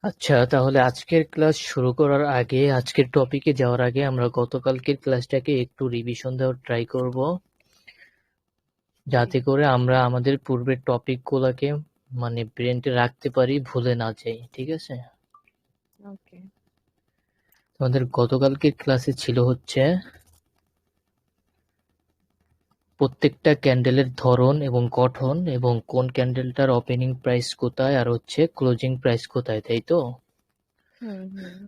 আচ্ছা, তাহলে আজকের ক্লাস শুরু করার আগে, আজকের টপিকে যাওয়ার আগে আমরা গতকালকের ক্লাসটাকে একটু রিভিশন দেওয়ার ট্রাই করব, জি। যাতে করে আমরা আমাদের পূর্বের টপিকগুলোকে মানে ব্রেনটে রাখতে পারি, ভুলে না যাই। ঠিক আছে? ওকে। আমাদের গতকালকের ক্লাসে ছিল হচ্ছে প্রত্যেকটা ক্যান্ডেলের ধরন এবং গঠন এবং কোন ক্যান্ডেলটার ওপেনিং প্রাইস কোথায় আর হচ্ছে ক্লোজিং প্রাইস কোথায়, তাই তো? হুম হুম।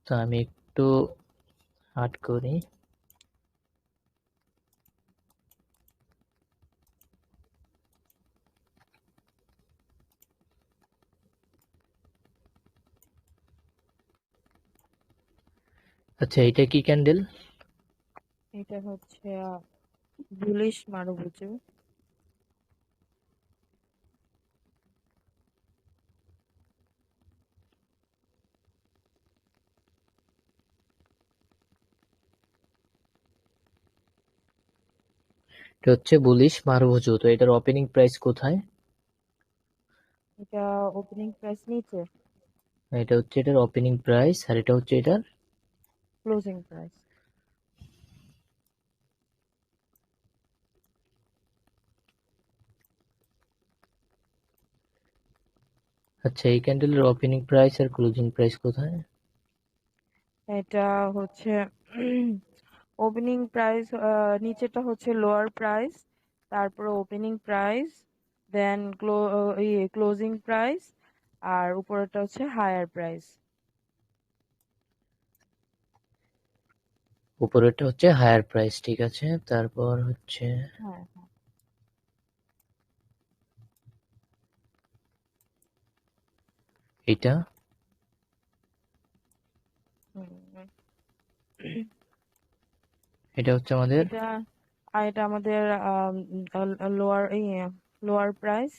তো আমি একটু আর্ট করি। আচ্ছা, এটা কি ক্যান্ডেল? এটা হচ্ছে বুলিশ মারুবুজু। এটা হচ্ছে বুলিশ মারুভুজু। তো এটার ওপেনিং প্রাইস কোথায়? এটা ওপেনিং প্রাইস নিচে। এটা হচ্ছে এটার ওপেনিং প্রাইস আর এটা হচ্ছে এটার। Closing price. আচ্ছা, এই ক্যান্ডেলের ওপেনিং প্রাইস আর ক্লোজিং প্রাইস কোথায়? এটা হচ্ছে ওপেনিং প্রাইস, নিচেটা হচ্ছে লোয়ার প্রাইস, তারপরে ওপেনিং প্রাইস, দেন ক্লোজিং প্রাইস, আর উপরেরটা হচ্ছে হায়ার প্রাইস। উপরেরটা হচ্ছে হায়ার প্রাইস, ঠিক আছে। তারপর হচ্ছে হ্যাঁ হ্যাঁ। এটা। হুম। এটা হচ্ছে আমাদের। এটা এটা আমাদের লোয়ার লোয়ার প্রাইস।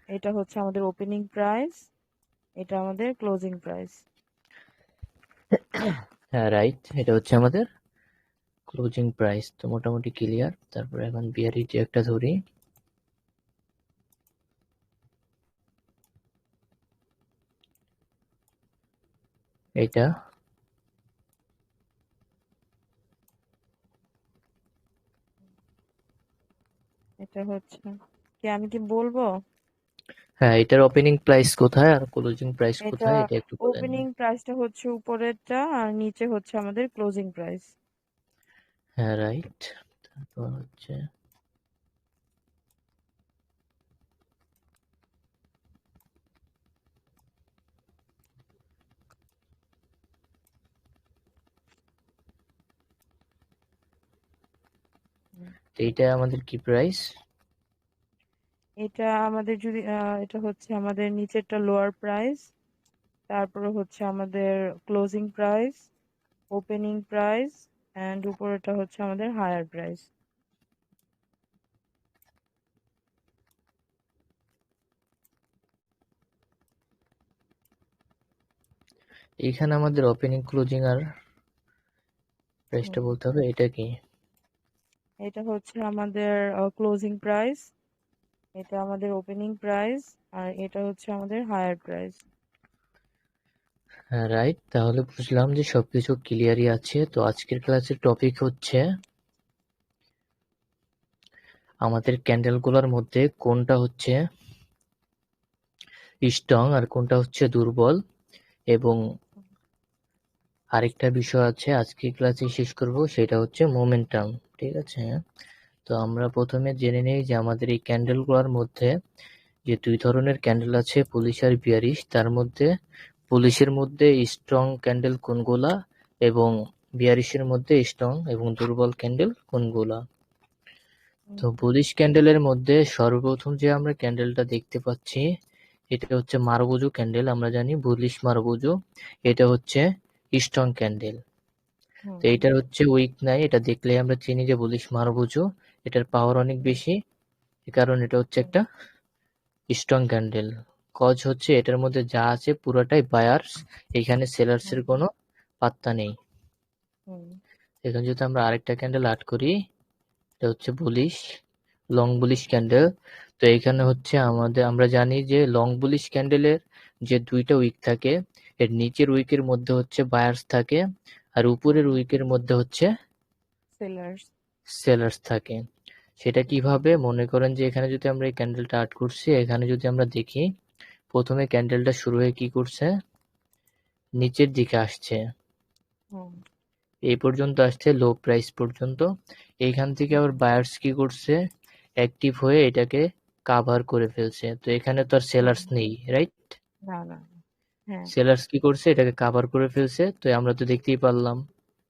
এটা হচ্ছে আমাদের ওপেনিং প্রাইস, এটা আমাদের ক্লোজিং প্রাইস। হ্যাঁ, রাইট, এটা হচ্ছে আমাদের ক্লোজিং প্রাইস। তো মোটামুটি ক্লিয়ার। তারপর এখন বিয়ারি যে একটা ধরি। এটা। এটা হচ্ছে কি, আমি কি বলবো? হ্যাঁ, এটার ওপেনিং প্রাইস কোথায় আর ক্লোজিং প্রাইস এটা কোথায়, এটা একটু বলেন। ওপেনিং প্রাইসটা হচ্ছে উপরেরটা, আর নিচে হচ্ছে আমাদের ক্লোজিং প্রাইস। হ্যাঁ, রাইট। তারপর হচ্ছে এইটা আমাদের কি প্রাইস? এটা আমাদের যদি এটা হচ্ছে আমাদের নিচেরটা লোয়ার প্রাইস, তারপরে হচ্ছে আমাদের closing price, opening price, and উপরেরটা হচ্ছে আমাদের হায়ার প্রাইস। এইখানে আমাদের ওপেনিং ক্লোজিং আর প্রাইসটা বলতে হবে। এটা কি? এটা হচ্ছে আমাদের ক্লোজিং প্রাইস, এটা আমাদের ওপেনিং প্রাইস, আর এটা হচ্ছে আমাদের হায়ার প্রাইস। হ্যাঁ, রাইট। তাহলে বুঝলাম যে সবকিছু ক্লিয়ারই আছে। তো আজকের ক্লাসের টপিক হচ্ছে আমাদের ক্যান্ডেলগুলোর মধ্যে কোনটা হচ্ছে স্ট্রং আর কোনটা হচ্ছে দুর্বল, এবং আরেকটা বিষয় আছে আজকের ক্লাসে শেষ করব, সেটা হচ্ছে মোমেন্টাম। ঠিক আছে? তো আমরা প্রথমে জেনে নেই যে আমাদের এই ক্যান্ডেলগুলোর মধ্যে যে দুই ধরনের ক্যান্ডেল আছে, পুলিশ আর বিয়ারিশ। তার মধ্যে পুলিশের মধ্যে স্ট্রং ক্যান্ডেল কোনগুলা এবং বিয়ারিশের মধ্যে স্ট্রং এবং দুর্বল ক্যান্ডেল কোনগুলা। তো বুলিশ ক্যান্ডেলের মধ্যে সর্বপ্রথম যে আমরা ক্যান্ডেলটা দেখতে পাচ্ছি, এটা হচ্ছে মারুবুজু ক্যান্ডেল। আমরা জানি বুলিশ মারুবুজু, এটা হচ্ছে স্ট্রং ক্যান্ডেল। তো হুম এটার হচ্ছে উইক নাই, এটা দেখলে আমরা চিনি যে বুলিশ মারুবুজু। এটার পাওয়ার অনেক বেশি, এ কারণ এটা হচ্ছে হুম একটা স্ট্রং ক্যান্ডেল। কজ হচ্ছে এটার মধ্যে যা আছে পুরোটাই বায়ার্স, এখানে সেলার্স এর হুম কোনো পাত্তা নেই। হুম এখন যদি আমরা আরেকটা ক্যান্ডেল আড করি, এটা হচ্ছে বুলিশ, লং বুলিশ ক্যান্ডেল। তো এখানে হচ্ছে আমরা জানি যে লং বুলিশ ক্যান্ডেলের যে 2টা উইক থাকে, এর নিচের উইকের মধ্যে হচ্ছে বায়ার্স থাকে আর উপরের হুম, উইকের মধ্যে হচ্ছে সেলার্স। সেলার্স থাকে। সেটা কিভাবে? মনে করেন যে এখানে যদি আমরা এই ক্যান্ডেলটা আর্ট করছি, এখানে যদি আমরা দেখি, প্রথমে ক্যান্ডেলটা শুরু হয়ে কি করছে? নিচের দিকে আসছে, হুম, এই পর্যন্ত আসছে লো প্রাইস পর্যন্ত। এইখান থেকে হুম, আবার বায়ার্স কি করছে? অ্যাক্টিভ হয়ে এটাকে কাভার করে ফেলছে। তো এখানে তো আর হুম। সেলার্স নেই, রাইট? না, না, না। হ্যাঁ। সেলার্স কি করছে? এটাকে কাভার করে ফেলছে। তো আমরা তো দেখতেই পারলাম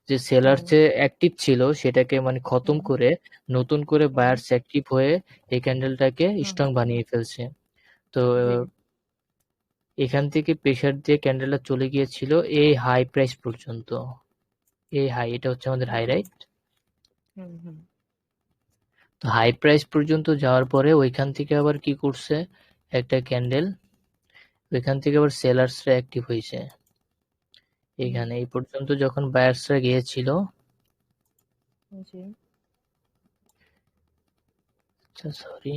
যে সেলার্স হুম, যে অ্যাক্টিভ ছিল সেটাকে মানে খতম হুম, করে নতুন করে হুম, বায়ার্স অ্যাক্টিভ হয়ে এই ক্যান্ডেলটাকে হুম। স্ট্রং বানিয়ে ফেলছে। তো জি। এখান থেকে প্রেসার দিয়ে ক্যান্ডেলটা চলে গিয়েছিল এই হাই প্রাইস পর্যন্ত। এই হাই, এটা হচ্ছে আমাদের হাই, হুম, রাইট? হুম, হুম, তো হাই প্রাইস পর্যন্ত যাওয়ার পরে ওইখান থেকে আবার কি করছে? একটা ক্যান্ডেল, ওইখান থেকে আবার সেলার্সরা অ্যাক্টিভ হয়েছে। হুম। এখানে এই পর্যন্ত যখন বায়ার্সরা গিয়েছিল, জি। আচ্ছা সরি,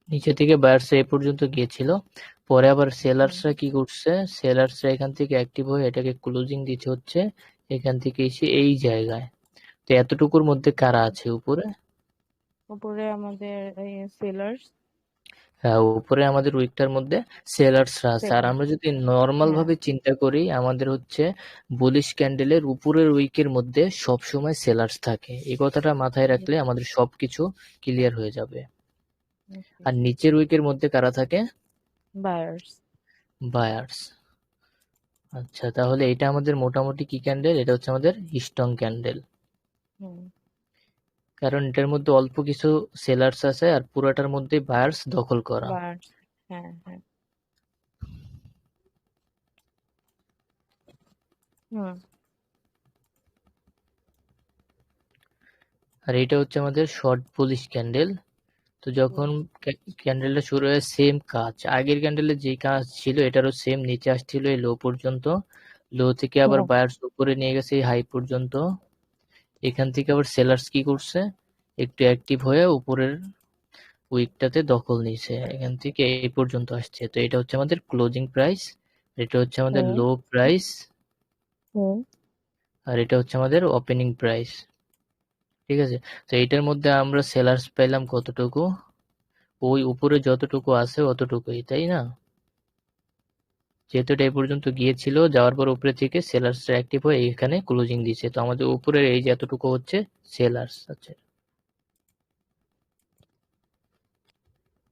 নিচে থেকে বায়ার্সরা এই পর্যন্ত গিয়েছিল, পরে আবার হুম। সেলার্সরা কি করছে? সেলার্সরা এখান থেকে অ্যাক্টিভ হয়ে এটাকে ক্লোজিং দিতে হচ্ছে এখান থেকে এসে এই জায়গায়। তো এতটুকুর মধ্যে কারা আছে উপরে? উপরে আমাদের এই সেলার্স। হ্যাঁ, উপরে আমাদের উইকটার মধ্যে সেলার্সরা আছে। আর সেলার। আমরা যদি নরমাল হ্যাঁ। ভাবে চিন্তা করি, আমাদের হচ্ছে বুলিশ ক্যান্ডেলের উপরের উইকের মধ্যে সবসময় সেলার্স থাকে। এই কথাটা মাথায় রাখলে আমাদের সবকিছু ক্লিয়ার হয়ে যাবে। ওকে। আর নিচের উইকের মধ্যে কারা থাকে? বায়ার্স। বায়ার্স। আচ্ছা, তাহলে এটা আমাদের মোটামুটি কি ক্যান্ডেল? এটা হচ্ছে আমাদের স্ট্রং ক্যান্ডেল। হুম। কারণ এটার মধ্যে অল্প কিছু সেলার্স আছে আর পুরোটার মধ্যে বায়ার্স দখল করা। বায়ার্স। হ্যাঁ, হ্যাঁ। হুম, আর এটা হচ্ছে আমাদের শর্ট বুলিশ ক্যান্ডেল। তো যখন হুম, ক্যান্ডেলটা শুরু হয়, সেম কাজ, আগের ক্যান্ডেলের যে কাজ ছিল এটারও সেম, নিচে আসছিল এই লো পর্যন্ত, লো থেকে আবার হুম, বায়ার্স উপরে নিয়ে গেছে এই হাই পর্যন্ত। এখান থেকে আবার সেলার্স কি করছে? একটু অ্যাক্টিভ হয়ে উপরের উইকটাতে দখল নিছে, এখান থেকে এই পর্যন্ত আসছে। তো এটা হচ্ছে আমাদের ক্লোজিং প্রাইস, এটা হচ্ছে আমাদের হুম, লো প্রাইস, হুম, আর এটা হচ্ছে আমাদের ওপেনিং প্রাইস। ঠিক আছে? তো এইটার মধ্যে আমরা সেলার্স পেলাম কতটুকু? ওই উপরে যতটুকু আছে অতটুকুই, তাই না? যেহেতু এটা এই পর্যন্ত গিয়েছিল, যাওয়ার পর উপরে থেকে সেলার্সরা অ্যাক্টিভ হয়ে এখানে ক্লোজিং দিছে। তো আমাদের উপরের এই যে এতটুকু হচ্ছে সেলার্স আছে,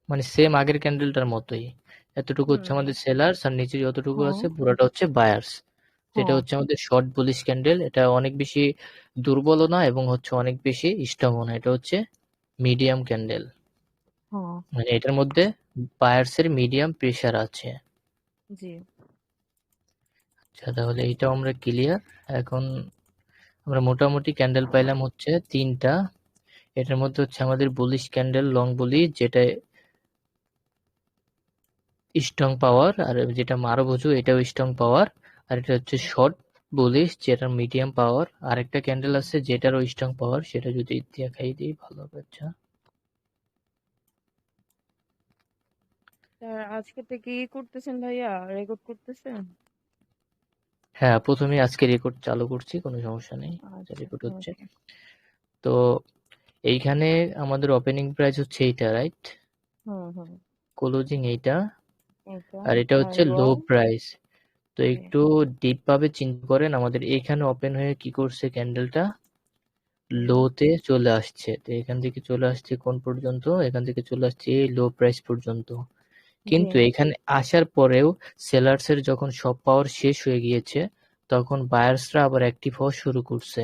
মানে সেম আগের ক্যান্ডেলটার মতোই। এতটুকু হচ্ছে হুম, আমাদের সেলার্স আর নিচে যতটুকু হুম, আছে পুরোটা হচ্ছে বায়ার্স। যেটা হুম, হচ্ছে আমাদের শর্ট বুলিশ ক্যান্ডেল। এটা অনেক বেশি দুর্বলও না এবং হচ্ছে অনেক বেশি স্ট্রংও না। এটা হচ্ছে মিডিয়াম ক্যান্ডেল, হুম। মানে এটার মধ্যে বায়ার্স এর মিডিয়াম প্রেসার আছে। জি। আচ্ছা, তাহলে এইটাও আমরা ক্লিয়ার। এখন আমরা মোটামুটি ক্যান্ডেল পাইলাম হচ্ছে 3টা। এটার মধ্যে হচ্ছে আমাদের বুলিশ ক্যান্ডেল, লং বুলিশ, যেটা স্ট্রং পাওয়ার, আর যেটা মারুবুজু এটাও স্ট্রং পাওয়ার। আর এটা হচ্ছে শর্ট বুলিশ যেটা মিডিয়াম পাওয়ার। আরেকটা ক্যান্ডেল আছে যেটারও স্ট্রং পাওয়ার, সেটা যদি দেখাই দিই ভালো হবে। আচ্ছা, তা আজকে থেকে কি করতেছেন ভাইয়া? রেকর্ড করতেছেন? হ্যাঁ, প্রথমে আজকে রেকর্ড চালু করছি, কোনো সমস্যা নেই। আচ্ছা। রেকর্ড হচ্ছে। ওকে। তো এইখানে আমাদের ওপেনিং প্রাইস হচ্ছে এইটা, রাইট? হুম, হুম। ক্লোজিং এইটা, এটা আর এটা আর হচ্ছে লো লোয়ার। প্রাইস। তো জি। একটু ডিপ ভাবে চিন্তা করেন, আমাদের এখানে ওপেন হয়ে কি করছে ক্যান্ডেলটা? হুম। লোতে চলে আসছে। তো এখান থেকে চলে আসছে কোন পর্যন্ত? এখান থেকে চলে আসছে এই লো প্রাইস পর্যন্ত। জি। কিন্তু এখানে আসার পরেও সেলার্স এর যখন সব পাওয়ার শেষ হয়ে গিয়েছে, তখন বায়ার্সরা আবার অ্যাক্টিভ হওয়া শুরু করছে।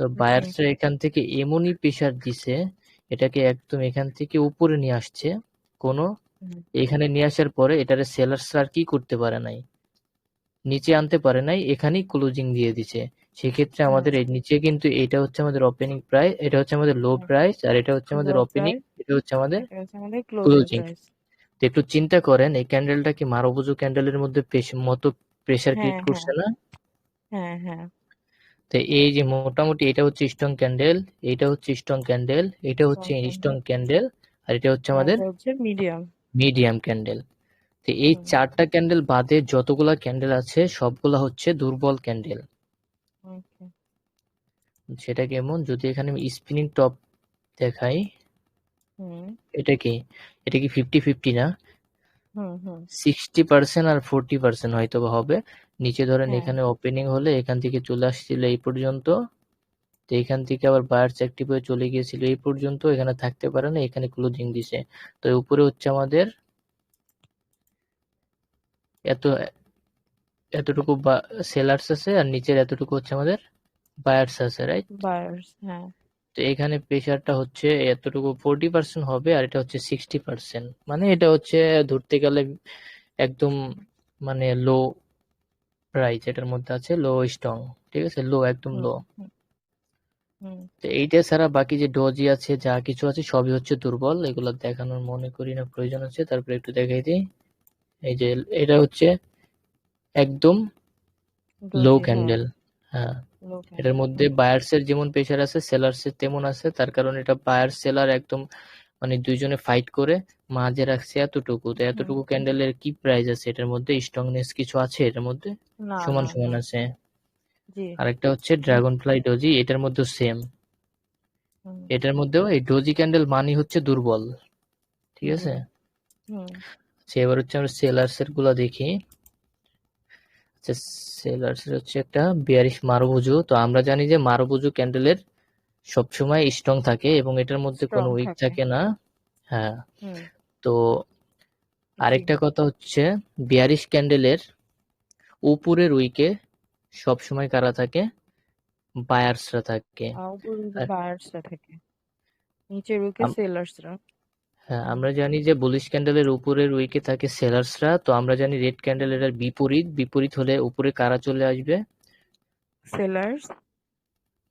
তো জি। বায়ার্সরা এখান থেকে এমনই প্রেসার দিছে, এটাকে একদম এখান থেকে উপরে নিয়ে আসছে। কোনো হুম। এখানে নিয়ে আসার পরে এটারে সেলার্সরা আর কি করতে পারে নাই, নিচে আনতে পারে নাই, এখানেই ক্লোজিং দিয়ে দিছে। সেক্ষেত্রে আমাদের এই আচ্ছা। নিচে কিন্তু এটা হচ্ছে আমাদের ওপেনিং প্রাইস, এটা হচ্ছে আমাদের লো প্রাইস, আর এটা হচ্ছে লো আমাদের ওপেনিং, প্রাইস। এটা হচ্ছে আমাদের এটা হচ্ছে আমাদের ক্লোজিং ক্লোজিং। প্রাইস। তো একটু চিন্তা করেন এই ক্যান্ডেলটা কি মারুবুজু ক্যান্ডেলের মধ্যে মতো প্রেসার ক্রিয়েট হ্যাঁ, হ্যাঁ, করছে না? হ্যাঁ, হ্যাঁ। তো এই যে মোটামুটি এটা হচ্ছে স্ট্রং ক্যান্ডেল, এটা হচ্ছে স্ট্রং ক্যান্ডেল, এটা হচ্ছে স্ট্রং ক্যান্ডেল, আর এটা হচ্ছে আর আমাদের এটা হচ্ছে মিডিয়াম। Medium candle. তো এই হুম। চারটা ক্যান্ডেল বাদে যতগুলা ক্যান্ডেল আছে সবগুলা হচ্ছে দুর্বল ক্যান্ডেল। ওকে। সেটা কেমন, যদি এখানে আমি স্পিনিং টপ দেখাই, হুম এটা কি, এটা কি 50-50 না? হুম হুম 60% আর 40% হয়তো বা হবে। নিচে ধরেন হ্যাঁ। এখানে ওপেনিং হলে এখান থেকে চলে আসছিল এই পর্যন্ত, তো এখান থেকে আবার বায়ার্স অ্যাক্টিভ হয়ে চলে গিয়েছিল এই পর্যন্ত, এখানে থাকতে পারে না, এখানে ক্লোজিং দিছে। তো উপরে হচ্ছে আমাদের এত এতটুকু সেলার্স আছে, আর নিচের এতটুকু হচ্ছে আমাদের বায়ার্স আছে, রাইট? বায়ার্স, হ্যাঁ। তো এখানে প্রেসারটা হচ্ছে এতটুকু 40% হবে, আর এটা হচ্ছে 60%, মানে এটা হচ্ছে ধরতে গেলে একদম মানে লো প্রাইস এটার মধ্যে আছে, লো স্ট্রং, ঠিক আছে, লো একদম হুম লো। হুম হুম তো এইটা ছাড়া বাকি যে ডজি আছে যা কিছু আছে সবই হচ্ছে দুর্বল, এগুলো দেখানোর মনে করি না প্রয়োজন আছে, তারপরে একটু দেখাই দিই। এই যে এটা হচ্ছে একদম লো ডোজি, হ্যাঁ। ক্যান্ডেল। হ্যাঁ, লো এটার ক্যান্ডেল, মধ্যে হুম। বায়ার্স এর যেমন প্রেসার আছে সেলার্স এর তেমন আছে, তার কারণ এটা বায়ার সেলার একদম মানে দুইজনে ফাইট করে মাঝে রাখছে এতটুকু, তো হুম। এতটুকু ক্যান্ডেলের কি প্রাইস আছে এটার মধ্যে, স্ট্রংনেস কিছু আছে এটার মধ্যে? না সমান না সমান না। আছে। জি। আরেকটা হচ্ছে ড্রাগন ফ্লাই ডোজি, এটার মধ্যে সেম, হুম এটার মধ্যেও এই ডোজি ক্যান্ডেল মানি হচ্ছে দুর্বল, ঠিক হুম আছে। হুম আচ্ছা, এবার হচ্ছে আমরা সেলার্স এর গুলা দেখি। আচ্ছা, সেলার্স এর হচ্ছে একটা বিয়ারিশ মারুবুজু, তো আমরা জানি যে মারুবুজু ক্যান্ডেলের সবসময় স্ট্রং থাকে এবং এটার মধ্যে কোনো স্ট্রং উইক থাকে। থাকে না। হ্যাঁ, হুম। তো জি। আরেকটা কথা হচ্ছে বিয়ারিশ ক্যান্ডেলের উপরের উইকে সবসময় কারা থাকে? বায়ার্সরা থাকে। উপরে আর বায়ার্সরা থাকে, নিচের উইকে আম- সেলার্সরা। হ্যাঁ, হুম। আমরা জানি যে বুলিশ ক্যান্ডেলের উপরের উইকে থাকে সেলার্সরা, তো আমরা জানি রেড ক্যান্ডেলের বিপরীত, বিপরীত হলে উপরে কারা চলে আসবে? সেলার্স।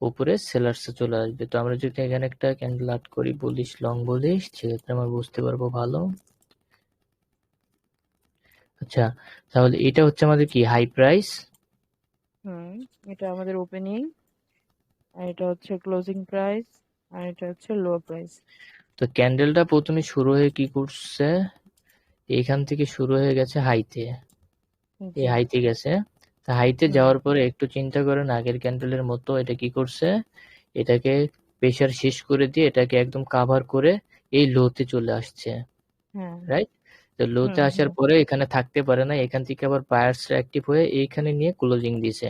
উপরে সেলার্স চলে আসবে। তো আমরা যদি এখানে একটা ক্যান্ডেল আর্ট করি বুলিশ লং বুলিশ, সেক্ষেত্রে আমরা বুঝতে পারবো ভালো। আচ্ছা, তাহলে এটা হচ্ছে আমাদের কি হাই প্রাইস, হুম। এটা আমাদের ওপেনিং, আর এটা হচ্ছে ক্লোজিং প্রাইস, আর এটা হচ্ছে লো প্রাইস। তো ক্যান্ডেলটা প্রথমে শুরু হয়ে কি করছে, এইখান থেকে শুরু হয়ে গেছে হাইতে, এই জি। হাইতে গেছে। তা হাইতে হুম যাওয়ার পরে একটু চিন্তা করেন আগের ক্যান্ডেলের মতো এটা কি করছে, এটাকে প্রেসার শেষ করে দিয়ে এটাকে একদম কাভার করে এই লোতে চলে আসছে, হ্যাঁ। রাইট? তো লোতে হুম আসার হুম পরে এখানে থাকতে পারে না, এখান থেকে আবার বায়ার্স অ্যাক্টিভ হয়ে এইখানে নিয়ে ক্লোজিং দিছে।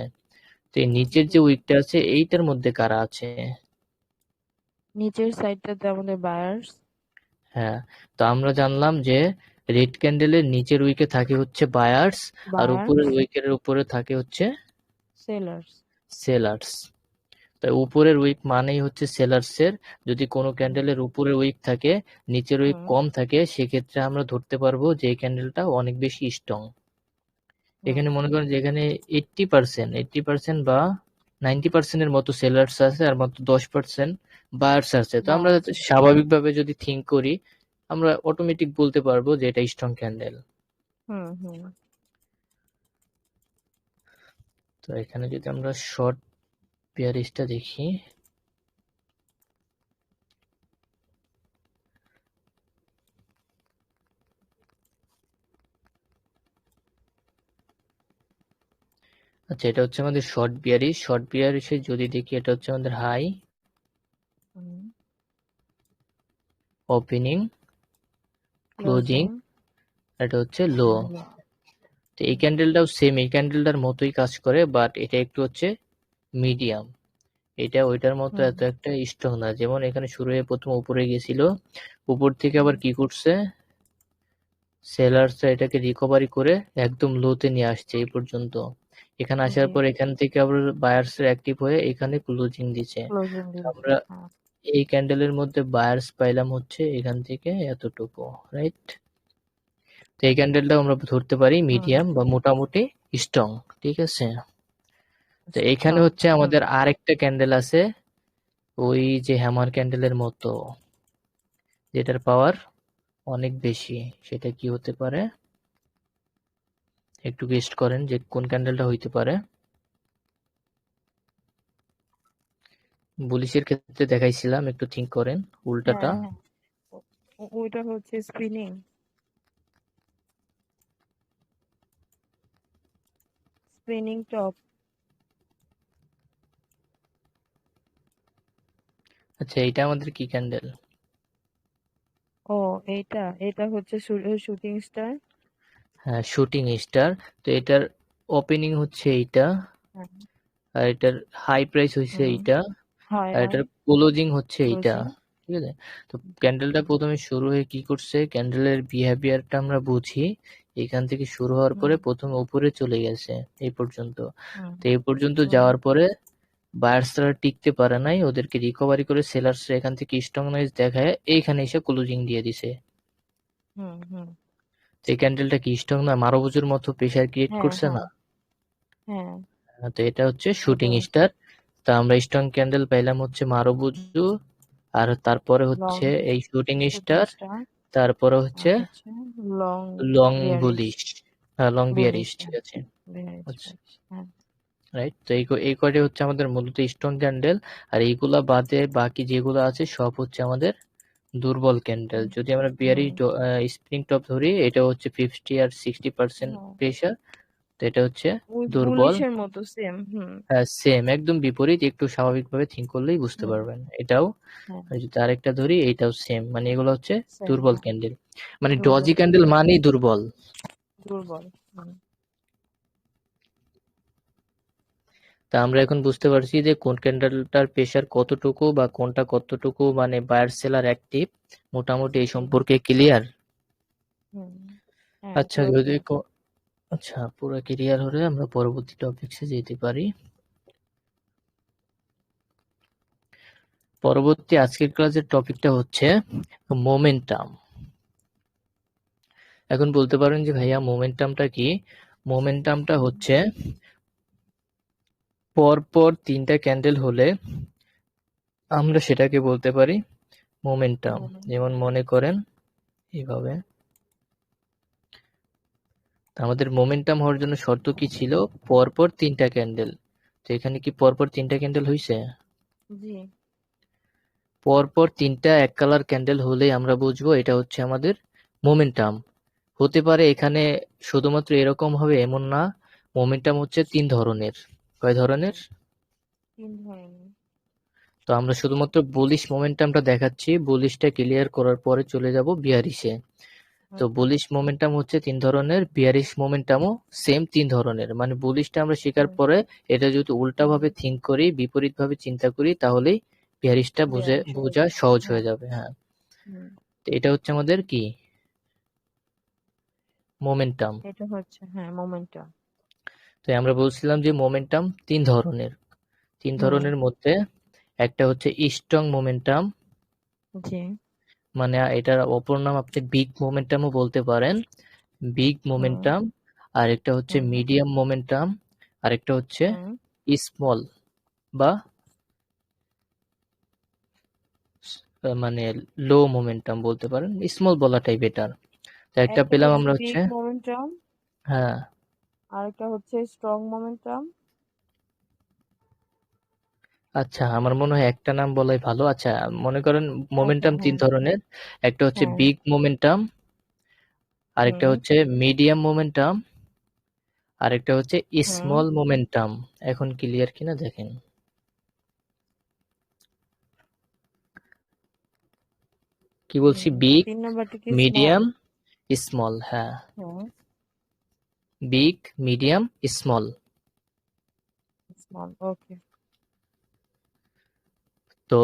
তো এই নিচের জি। যে উইকটা আছে এইটার মধ্যে কারা আছে? নিচের সাইডটাতে আমাদের বায়ার্স। হ্যাঁ, তো আমরা জানলাম যে রেড ক্যান্ডেলের নিচের উইকে থাকে হচ্ছে বায়ার্স, আর বায়ার্স, উপরের উইকের উপরে থাকে হচ্ছে সেলার্স। সেলার্স। তাই উপরের উইক মানেই হচ্ছে সেলার্স এর, যদি কোনো ক্যান্ডেলের উপরের উইক থাকে নিচের উইক হুম কম থাকে সেক্ষেত্রে আমরা ধরতে পারবো যে এই ক্যান্ডেলটা অনেক বেশি স্ট্রং। হুম এখানে মনে করেন যে এখানে 80% বা 90% এর মতো সেলার্স আছে আর মাত্র 10% বায়ার্স আছে, তো আমরা বায়ার্স। স্বাভাবিকভাবে যদি থিঙ্ক করি আমরা অটোমেটিক বলতে পারবো যে এটা স্ট্রং ক্যান্ডেল। হুম হুম তো এখানে যদি আমরা শর্ট পেয়ারিশটা দেখি, আচ্ছা এটা হচ্ছে আমাদের শর্ট বিয়ারিশ, শর্ট বিয়ারিশে যদি দেখি এটা হচ্ছে আমাদের হাই, হুম ওপেনিং, ক্লোজিং, ক্লোজিং, এটা হচ্ছে লো। আর লো। তো এই ক্যান্ডেলটাও সেম এই ক্যান্ডেলটার মতোই কাজ করে, বাট এটা একটু হচ্ছে মিডিয়াম, এটা ওইটার মতো হুম। এত একটা স্ট্রং না। যেমন এখানে শুরু হয়ে প্রথম উপরে গেছিল, উপর থেকে আবার হুম কি করছে, সেলার্সরা এটাকে রিকভারি করে একদম লোতে নিয়ে আসছে এই পর্যন্ত। এখানে আসার জি। পর এখান থেকে আবার বায়ার্সরা অ্যাক্টিভ হয়ে এখানে ক্লোজিং দিছে। ক্লোজিং দিয়েছে, আমরা হ্যাঁ। এই ক্যান্ডেলের মধ্যে বায়ার্স পাইলাম হচ্ছে এখান থেকে এতটুকু, রাইট? তো এই ক্যান্ডেলটাও আমরা ধরতে পারি হুম। মিডিয়াম বা মোটামুটি স্ট্রং, ঠিক আছে। তো এখানে স্ট্রং। হচ্ছে হুম। আমাদের আরেকটা ক্যান্ডেল আছে, ওই যে হ্যামার ক্যান্ডেলের মতো, যেটার পাওয়ার অনেক বেশি, সেটা কি হতে পারে, একটু গেস্ট করেন যে কোন ক্যান্ডেলটা হইতে পারে। বুলিশের ক্ষেত্রে দেখাইছিলাম, একটু থিঙ্ক করেন উল্টাটা। হ্যাঁ হ্যাঁ, ওইটা হচ্ছে স্পিনিং, স্পিনিং টপ। আচ্ছা, এইটা আমাদের কি ক্যান্ডেল? ও, এইটা এটা হচ্ছে শুটিং স্টার। হ্যাঁ, শুটিং স্টার। তো এটার ওপেনিং হচ্ছে এইটা, হ্যাঁ। আর এটার হাই প্রাইস হচ্ছে হুম। এইটা, হাই আর আর এটার ক্লোজিং হচ্ছে এইটা। ক্লোজিং। ঠিক আছে? তো ক্যান্ডেলটা প্রথমে শুরু হয়ে কি করছে, ক্যান্ডেলের বিহেভিয়ারটা আমরা বুঝি। এখান থেকে শুরু হওয়ার হুম পরে প্রথমে উপরে চলে গেছে এই পর্যন্ত। হুম তো এই পর্যন্ত হুম যাওয়ার পরে বায়ার্সরা টিকতে পারে নাই, ওদেরকে রিকভারি করে সেলার্সরা এখান থেকে স্ট্রং নয়েজ দেখায় এইখানে এসে ক্লোজিং দিয়ে দিছে। হুম হুম। তো এই ক্যান্ডেলটা কি স্ট্রং না, মারুবুজুর মতো প্রেসার ক্রিয়েট হ্যাঁ করছে হ্যাঁ না? হ্যাঁ। তো এটা হচ্ছে শুটিং ওটাই। স্টার। তা আমরা স্ট্রং ক্যান্ডেল পাইলাম হচ্ছে মারুবুজু, আর তারপরে লং হচ্ছে এই শুটিং শুটিং স্টার, স্টার। তারপরে আর হচ্ছে হচ্ছে লং লং বিয়ারিশ। বুলিশ। হ্যাঁ, লং বিয়ারিশ, বুলিশ, ঠিক আছে। বিয়ারিশ আচ্ছা, বুলিশ, হ্যাঁ। রাইট। তো এই কয়টাই হচ্ছে আমাদের মূলত স্ট্রং ক্যান্ডেল। আর এইগুলা বাদে বাকি যেগুলো আছে সব হচ্ছে আমাদের দুর্বল ক্যান্ডেল। হুম যদি আমরা হুম, বিয়ারিশ স্প্রিং টপ ধরি, এটা হচ্ছে 50 আর 60% হ্যাঁ। প্রেসার। তো এটা হচ্ছে ওই দুর্বল। বুলিশের মতো সেম। হুম হ্যাঁ, সেম একদম বিপরীত, একটু স্বাভাবিকভাবে থিঙ্ক করলেই বুঝতে হুম। পারবেন এটাও। হ্যাঁ, আর যদি আরেকটা ধরি, এইটাও সেম, মানে এগুলো হচ্ছে সেম, দুর্বল হ্যাঁ। ক্যান্ডেল। মানে দুর্বল ডজি ক্যান্ডেল ক্যান্ডেল, মানেই দুর্বল। দুর্বল। হুম তা আমরা এখন বুঝতে পারছি যে কোন ক্যান্ডেলটার প্রেসার কতটুকু বা কোনটা কতটুকু, মানে বায়ার সেলার অ্যাক্টিভ, মোটামুটি এই জি। সম্পর্কে ক্লিয়ার। হুম। হ্যাঁ, আচ্ছা, পুরো যদি ক্লিয়ার। আচ্ছা, পুরো ক্লিয়ার হলে আমরা পরবর্তী টপিকসে যেতে পারি। পরবর্তী আজকের ক্লাসের টপিকটা হচ্ছে মোমেন্টাম। এখন বলতে পারেন যে ভাইয়া মোমেন্টামটা কি? মোমেন্টামটা হচ্ছে পরপর তিনটা ক্যান্ডেল হলে আমরা সেটাকে বলতে পারি মোমেন্টাম। যেমন মনে করেন এইভাবে। তো আমাদের মোমেন্টাম হওয়ার জন্য শর্ত কি ছিল? পরপর তিনটা ক্যান্ডেল। তো এখানে কি পরপর তিনটা ক্যান্ডেল হইছে? জি। পরপর তিনটা এক কালার ক্যান্ডেল হলেই আমরা বুঝবো এটা হচ্ছে আমাদের মোমেন্টাম। হতে পারে এখানে শুধুমাত্র এরকম হবে এমন না। মোমেন্টাম হচ্ছে তিন ধরনের। কয় ধরনের? 3 ধরনের। তো আমরা শুধুমাত্র বুলিশ মোমেন্টামটা দেখাচ্ছি, বুলিশটা ক্লিয়ার করার পরে চলে যাব বিয়ারিশে। তো ওকে। বুলিশ মোমেন্টাম হচ্ছে তিন ধরনের, বিয়ারিশ মোমেন্টামও সেম তিন ধরনের। মানে বুলিশটা আমরা শেখার হুম পরে এটা যদি হুম। উল্টাভাবে থিঙ্ক করি, বিপরীতভাবে চিন্তা করি, তাহলেই বিয়ারিশটা বিয়ারিশ হয়ে বোঝা যায়। সহজ হয়ে হ্যাঁ। যাবে। হ্যাঁ। হুম। তো এটা হচ্ছে আমাদের কি মোমেন্টাম। এটা হচ্ছে, হ্যাঁ, মোমেন্টাম। তো আমরা বলছিলাম যে মোমেন্টাম তিন ধরনের। তিন হুম। ধরনের মধ্যে একটা হচ্ছে স্ট্রং মোমেন্টাম, জি। মানে এটার অপর নাম আপনি বিগ মোমেন্টামও বলতে পারেন। বিগ হুম মোমেন্টাম। আর একটা হচ্ছে হুম মিডিয়াম মোমেন্টাম। আর একটা হচ্ছে হুম। স্মল বা মানে লো মোমেন্টাম বলতে পারেন, স্মল বলাটাই বেটার। একটা একটা পেলাম হচ্ছে আমরা হচ্ছে। বিগ মোমেন্টাম, হ্যাঁ। আর একটা হচ্ছে স্ট্রং মোমেন্টাম। আচ্ছা, আমার মনে হয় একটা নাম বলাই ভালো। আচ্ছা, মনে করেন আচ্ছা, মোমেন্টাম তিন হ্যাঁ ধরনের। একটা হচ্ছে হ্যাঁ। বিগ মোমেন্টাম, আরেকটা হুম হচ্ছে মিডিয়াম মোমেন্টাম, আরেকটা হচ্ছে হুম। Small momentum. এখন ক্লিয়ার কিনা দেখেন। কি বলছি? বিগ, 3 নাম্বারটা কি স্মল? Medium, small. হ্যাঁ, হ্যাঁ, বিগ, মিডিয়াম, স্মল। স্মল, ওকে। তো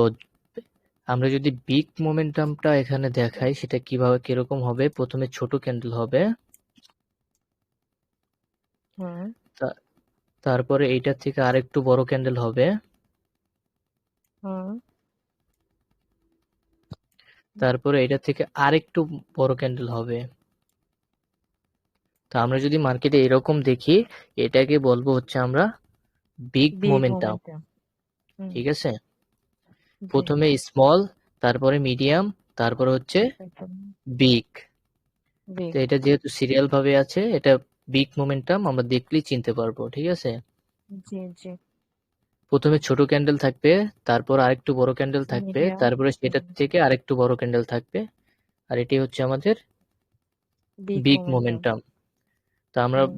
আমরা যদি বিগ মোমেন্টামটা এখানে দেখাই, সেটা কিভাবে কিরকম হবে? প্রথমে ছোট ক্যান্ডেল হবে, হুম তারপরে এইটার থেকে আরেকটু বড় ক্যান্ডেল হবে, হুম। তারপরে এটার থেকে আরেকটু বড় ক্যান্ডেল হবে। তো আমরা যদি মার্কেটে এরকম দেখি, এটাকে বলবো হচ্ছে আমরা বিগ বিগ মোমেন্টাম। মোমেন্টাম। হুম। ঠিক আছে? জি। প্রথমে স্মল, তারপরে মিডিয়াম, তারপরে হচ্ছে একদম। বিগ। তো বিগ। এটা যেহেতু সিরিয়াল ভাবে আছে, এটা বিগ মোমেন্টাম আমরা দেখলেই চিনতে পারবো। ঠিক আছে? জি জি। প্রথমে ছোট ক্যান্ডেল থাকবে, তারপর আরেকটু বড় ক্যান্ডেল থাকবে, মিডিয়াম। তারপরে সেটার থেকে আরেকটু বড় ক্যান্ডেল থাকবে, আর এটি হচ্ছে আমাদের বিগ বিগ মোমেন্টাম। মোমেন্টাম। তো হুম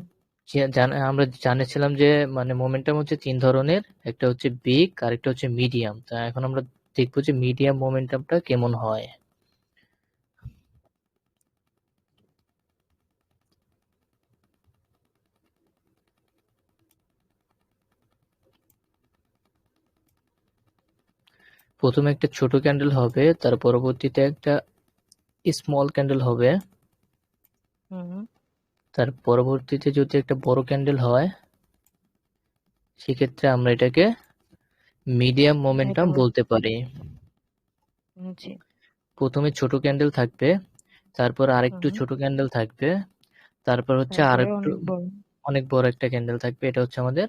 আমরা জানেছিলাম যে মানে মোমেন্টাম হচ্ছে তিন ধরনের, একটা হচ্ছে বিগ আর একটা হচ্ছে মিডিয়াম। তা এখন আমরা দেখবো যে মিডিয়াম মোমেন্টামটা কেমন হয়। প্রথমে একটা ছোট ক্যান্ডেল হবে, তার পরবর্তীতে একটা স্মল ক্যান্ডেল হবে, হুম। তার পরবর্তীতে যদি একটা বড় ক্যান্ডেল হয় সেক্ষেত্রে আমরা এটাকে মিডিয়াম এটা মোমেন্টাম বলতে পারি। জি। প্রথমে ছোট ক্যান্ডেল থাকবে, তারপর আরেকটু হুম। ছোট ক্যান্ডেল থাকবে, তারপর হচ্ছে তারপরে আরেকটু অনেক বড়। অনেক বড় একটা ক্যান্ডেল থাকবে, এটা হচ্ছে আমাদের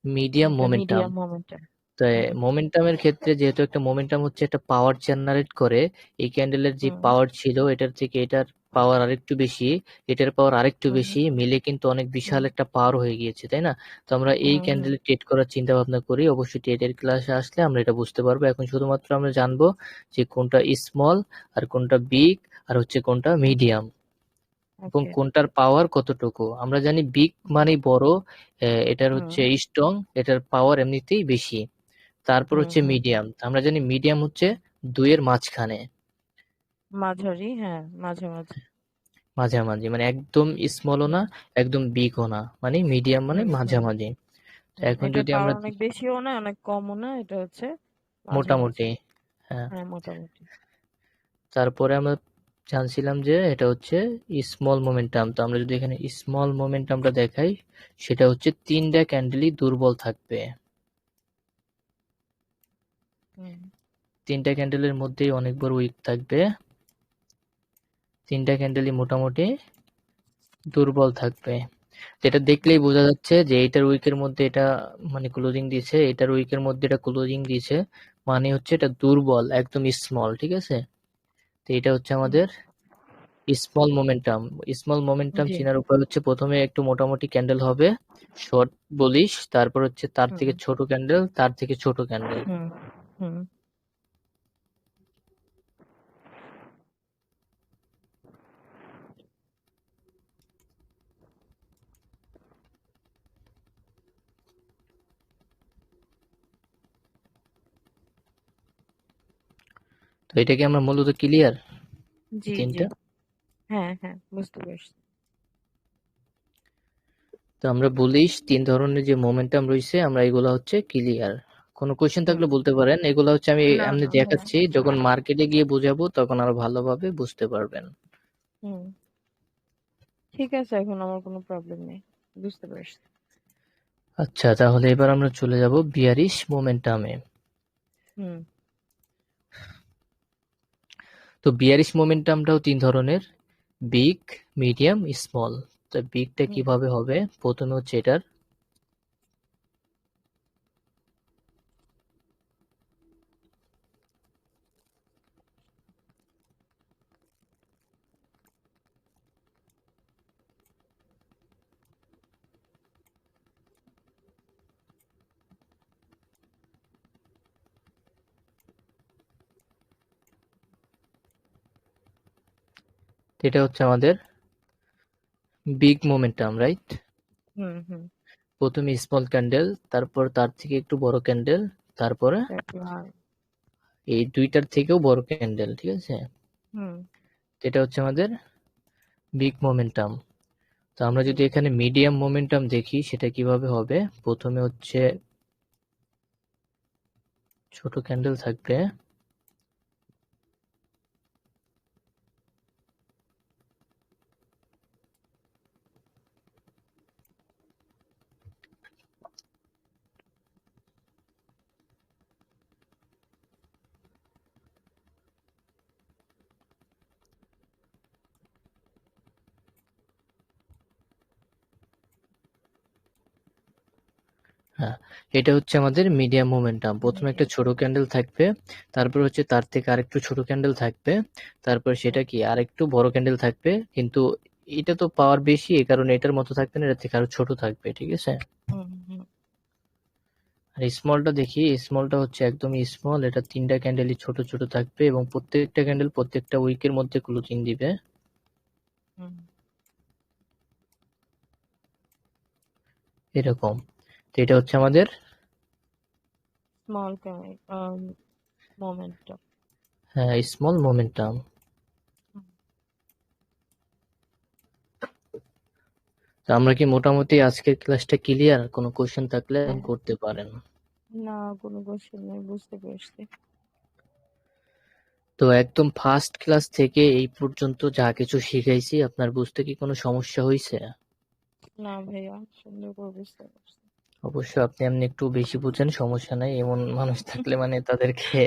মিডিয়াম এটা মোমেন্টাম। Medium momentum. তো হুম মোমেন্টামের ক্ষেত্রে যেহেতু একটা মোমেন্টাম হচ্ছে একটা পাওয়ার জেনারেট করে, এই ক্যান্ডেলের যে হুম পাওয়ার ছিল এটার থেকে এটার পাওয়ার আরেকটু বেশি, এটার পাওয়ার আরেকটু হুম বেশি মিলে কিন্তু অনেক বিশাল হুম একটা পাওয়ার হয়ে গিয়েছে, তাই না? তো আমরা এই হুম হুম ক্যান্ডেলে ট্রেড করার চিন্তা ভাবনা করি, অবশ্যই ট্রেডের ক্লাসে আসলে আমরা এটা বুঝতে পারবো। এখন শুধুমাত্র আমরা জানবো যে কোনটা স্মল আর কোনটা বিগ আর হচ্ছে কোনটা মিডিয়াম, এবং ওকে। কোনটার পাওয়ার কতটুকু। আমরা জানি বিগ হুম মানেই বড়, এটার হুম হচ্ছে স্ট্রং, এটার পাওয়ার এমনিতেই বেশি। তারপর হুম হচ্ছে হুম মিডিয়াম, আমরা জানি মিডিয়াম হচ্ছে দুইয়ের মাঝখানে, মাঝারি, হ্যাঁ মাঝামাঝি। মাঝামাঝি, মানে একদম স্মলও হুম না একদম বিগও না, মানে মিডিয়াম মানে হুম হুম মাঝামাঝি। তো হুম এখন এটার যদি আমরা পাওয়ার অনেক বেশিও না অনেক কমও না, এটা হচ্ছে মাঝামাঝি। মোটামুটি, হ্যাঁ, হ্যাঁ মোটামুটি। তারপরে আমরা জানছিলাম যে এটা হচ্ছে স্মল মোমেন্টাম। তো আমরা যদি এখানে স্মল মোমেন্টামটা দেখাই, সেটা হচ্ছে তিনটা ক্যান্ডেলই দুর্বল থাকবে, হুম তিনটা ক্যান্ডেলের মধ্যেই অনেক বড় উইক থাকবে, তিনটা ক্যান্ডেলই মোটামুটি দুর্বল থাকবে। যেটা দেখলেই হুম বোঝা যাচ্ছে যে এটার উইকের মধ্যে এটা মানে ক্লোজিং দিয়েছে, এটার উইকের মধ্যে এটা ক্লোজিং দিয়েছে, মানে হচ্ছে এটা দুর্বল, একদম স্মল, ঠিক আছে? তো এটা হচ্ছে হুম, আমাদের স্মল মোমেন্টাম। স্মল মোমেন্টাম জি। চেনার উপায় হচ্ছে প্রথমে একটু মোটামুটি ক্যান্ডেল হবে, শর্ট বলিশ, তারপর হচ্ছে তার হুম থেকে ছোট ক্যান্ডেল, তার থেকে ছোট ক্যান্ডেল। হুম হুম তো এটা কি আমরা মূলত ক্লিয়ার জি জি। তিনটা? হ্যাঁ হ্যাঁ বুঝতে পারছি। তো আমরা বলিস তিন ধরনের যে মোমেন্টাম রয়েছে আমরা এগুলা হচ্ছে ক্লিয়ার। কোনো কোয়েশ্চেন হুম। থাকলে বলতে পারেন, এগুলা হচ্ছে আমি না এমনি না হ্যাঁ। দেখাচ্ছি, যখন মার্কেটে গিয়ে বোঝাবো তখন আরো ভালোভাবে বুঝতে পারবেন। হুম ঠিক আছে, এখন আমার কোনো প্রবলেম নেই, বুঝতে পারছি। আচ্ছা, তাহলে এবার আমরা চলে যাব বিয়ারিশ মোমেন্টামে। হুম তো বিয়ারিশ মোমেন্টামটাও তিন ধরনের, বিগ, মিডিয়াম, স্মল। তো বিগটা হুম কিভাবে হবে, প্রথমে হচ্ছে এটার এটা হচ্ছে আমাদের বিগ মোমেন্টাম, রাইট? হুম হুম প্রথমে স্মল ক্যান্ডেল, তারপর তার থেকে একটু বড় ক্যান্ডেল, তারপরে তারপর এই দুইটার থেকেও বড় ক্যান্ডেল, ঠিক আছে? হুম এটা হচ্ছে আমাদের বিগ মোমেন্টাম। তো আমরা জি। যদি এখানে মিডিয়াম মোমেন্টাম দেখি সেটা কিভাবে হবে, প্রথমে হচ্ছে ছোট ক্যান্ডেল থাকবে, হ্যাঁ, এটা হচ্ছে আমাদের মিডিয়াম মোমেন্টাম। প্রথমে একটা মিডিয়াম। ছোট ক্যান্ডেল থাকবে, তারপর হচ্ছে তার থেকে আরেকটু ছোট ক্যান্ডেল থাকবে, তারপর সেটা হুম কি আরেকটু বড় ক্যান্ডেল থাকবে, কিন্তু এটা তো পাওয়ার বেশি এই কারণে এটার মতো থাকবে না, এটার থেকে আরো ছোট থাকবে, ঠিক আছে? হুম হুম আর স্মলটা দেখি, স্মলটা হচ্ছে একদমই স্মল, এটা 3টা ক্যান্ডেলই ছোট ছোট থাকবে এবং প্রত্যেকটা ক্যান্ডেল প্রত্যেকটা উইকের মধ্যে ক্লোজিং দিবে হুম। এরকম। তো এটা হচ্ছে আমাদের স্মল মোমেন্টাম। Small momentum. তো আমরা কি মোটামুটি আজকের ক্লাসটা ক্লিয়ার? কোনো কোশ্চেন থাকলে হ্যাঁ, করতে পারেন। না কোনো কোশ্চেন নেই, বুঝতে পেরেছি। তো একদম ফার্স্ট ক্লাস থেকে এই পর্যন্ত যা কিছু শিখাইছি আপনার বুঝতে কি কোনো সমস্যা হয়েছে? না ভাইয়া, সুন্দর করে বুঝতে পারছি। অবশ্য আপনি এমনি একটু বেশি বুঝেন, সমস্যা নাই। এমন মানুষ থাকলে মানে তাদেরকে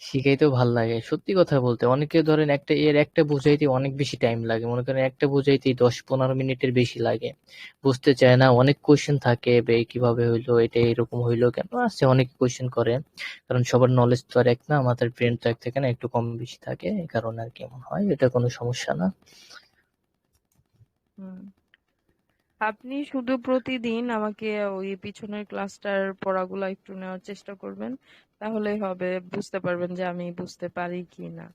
শিখাইতেও ভাল লাগে। সত্যি কথা বলতে অনেকে ধরেন একটা বুঝাইতে অনেক বেশি টাইম লাগে। মনে করেন একটা বুঝাইতেই 10-15 মিনিটের বেশি লাগে। বুঝতে চায় না, অনেক কোয়েশ্চেন থাকে বে কিভাবে হইলো, এটা এরকম হইলো কেন? আছে অনেকে কোয়েশ্চেন করে। কারণ সবার নলেজ তো আর এক না, আমাদের ব্রেন তো এক থাকে না, একটু কম বেশি থাকে। এই কারণে আর কি এমন হয়। এটা কোনো সমস্যা না। হুম। আপনি শুধু প্রতিদিন আমাকে ওই পিছনের ক্লাসটার পড়াগুলো একটু নেওয়ার চেষ্টা করবেন, তাহলেই হবে, বুঝতে পারবেন যে আমি বুঝতে পারি কি না।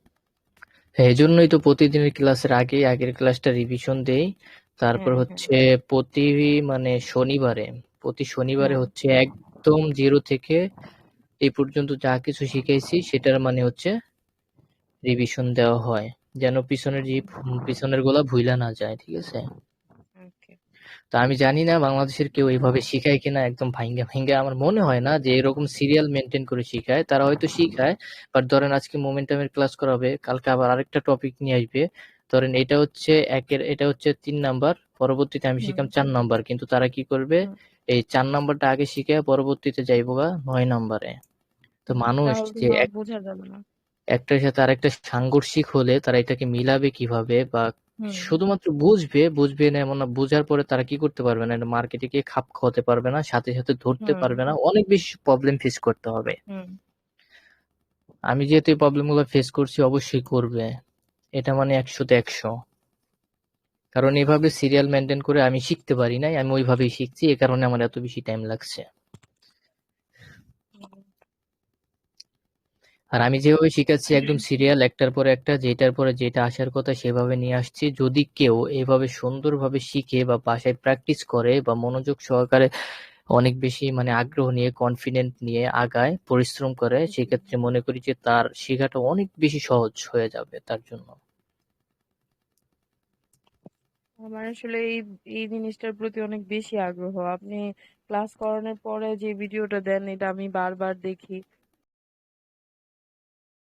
হ্যাঁ, এজন্যই তো প্রতিদিনের ক্লাসের আগে আগের ক্লাসটা রিভিশন দেই। তারপর হ্যাঁ, হ্যাঁ। হচ্ছে প্রতি মানে প্রতি শনিবারে হ্যাঁ। হচ্ছে একদম জিরো থেকে এই পর্যন্ত যা কিছু শিখাইছি সেটার মানে হচ্ছে রিভিশন দেওয়া হয়। যেন পিছনের গুলা ভুইলা না যায়। ঠিক আছে? ওকে। তো আমি জানি না বাংলাদেশের কেউ এভাবে শিখায় কিনা, একদম ভাইঙ্গা ভাইঙ্গা। আমার মনে হয় না যে এরকম সিরিয়াল মেনটেন করে শিখায়। তারা হয়তো শিখায়, বাট ধরেন আজকে মোমেন্টামের ক্লাস করাবে, কালকে আবার আরেকটা টপিক নিয়ে আসবে। ধরেন এটা হচ্ছে 3 নাম্বার, পরবর্তীতে আমি হুম। শিখাম 4 নাম্বার, কিন্তু তারা কি করবে, হুম। এই 4 নাম্বারটা আগে শিখে পরবর্তীতে যাইবো গা 9 নাম্বারে। তো হুম, মানুষ তাহলে যে কিন্তু আর বোঝা যাবে না। একটার সাথে আরেকটা সাংঘর্ষিক হলে তারা এটাকে মিলাবে কিভাবে, বা হুম। শুধুমাত্র বুঝবে না এমন না, বোঝার পরে তারা কি করতে পারবে না, এটা মার্কেটে গিয়ে খাপ খাওয়াতে পারবে না, সাথে সাথে ধরতে হুম। পারবে না, অনেক বেশি প্রবলেম ফেস করতে হবে। হুম। আমি যেহেতু এই প্রবলেমগুলো ফেস করছি, অবশ্যই করবে। এটা মানে 100-তে 100। কারণ এভাবে সিরিয়াল মেনটেন করে আমি শিখতে পারি নাই, আমি ওইভাবেই শিখছি, এ কারণে আমার এত বেশি টাইম লাগছে। আর আমি যেভাবে শিখাচ্ছি একদম সিরিয়াল একটার পর একটা, যেটার পরে যেটা আসার কথা সেভাবে নিয়ে আসছি। যদি কেউ এভাবে সুন্দরভাবে শিখে বা বাসায় প্র্যাকটিস করে বা মনোযোগ সহকারে অনেক বেশি মানে আগ্রহ নিয়ে কনফিডেন্ট নিয়ে আগায়, পরিশ্রম করে, সেক্ষেত্রে মনে করি যে তার শেখাটা অনেক বেশি সহজ হয়ে যাবে তার জন্য। আমার আসলে এই এই জিনিসটার প্রতি অনেক বেশি আগ্রহ। আপনি ক্লাস করানোর পরে যে ভিডিওটা দেন, এটা আমি বারবার দেখি।